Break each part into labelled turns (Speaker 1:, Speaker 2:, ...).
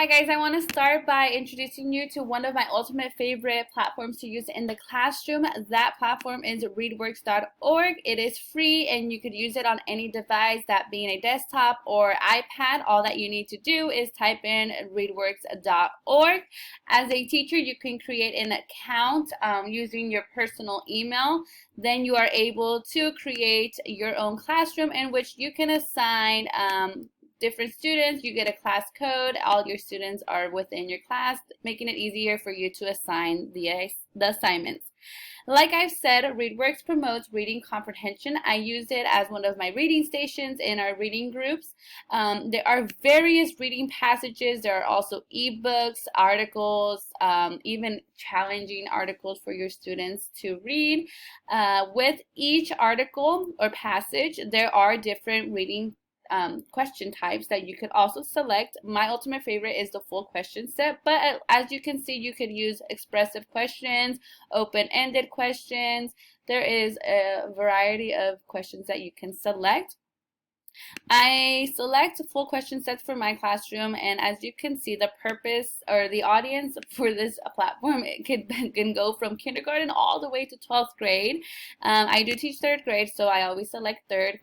Speaker 1: Hi guys, I want to start by introducing you to one of my ultimate favorite platforms to use in the classroom. That platform is readworks.org. It is free and you could use it on any device, that being a desktop or iPad. All that you need to do is type in readworks.org. As a teacher, you can create an account using your personal email. Then you are able to create your own classroom in which you can assign different students. You get a class code. All your students are within your class, making it easier for you to assign the assignments. Like I've said, Readworks promotes reading comprehension. I use it as one of my reading stations in our reading groups. There are various reading passages. There are also ebooks, articles, even challenging articles for your students to read. With each article or passage, there are different reading question types that you could also select. My ultimate favorite is the full question set, but as you can see, you could use expressive questions, open-ended questions. There is a variety of questions that you can select. I select full question sets for my classroom, and as you can see, the purpose or the audience for this platform, it can go from kindergarten all the way to 12th grade. I do teach 3rd grade, so I always select 3rd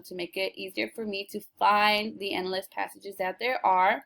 Speaker 1: to make it easier for me to find the endless passages that there are.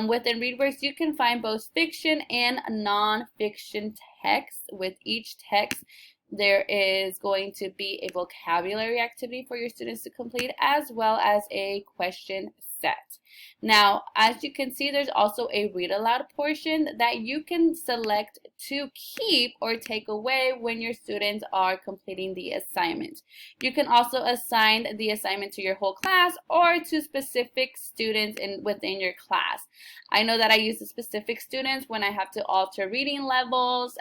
Speaker 1: Within Readworks, you can find both fiction and non-fiction text. With each text, there is going to be a vocabulary activity for your students to complete, as well as a question set. Now, as you can see, there's also a read aloud portion that you can select to keep or take away when your students are completing the assignment. You can also assign the assignment to your whole class or to specific students within your class. I know that I use the specific students when I have to alter reading levels.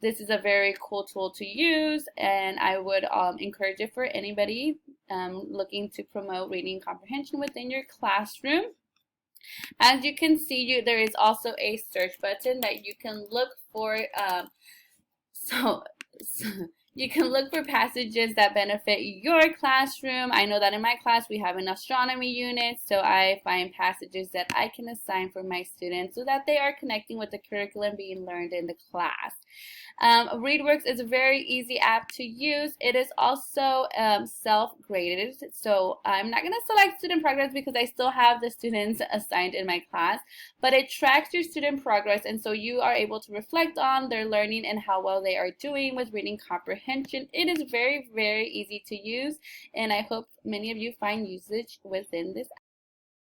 Speaker 1: This is a very cool tool to use, and I would encourage it for anybody looking to promote reading comprehension within your classroom. As you can see, there is also a search button that you can look for. You can look for passages that benefit your classroom. I know that in my class we have an astronomy unit, so I find passages that I can assign for my students so that they are connecting with the curriculum being learned in the class. Readworks is a very easy app to use. It is also self-graded, so I'm not going to select student progress because I still have the students assigned in my class, but it tracks your student progress, and so you are able to reflect on their learning and how well they are doing with reading comprehension. It is very, very easy to use, and I hope many of you find usage within this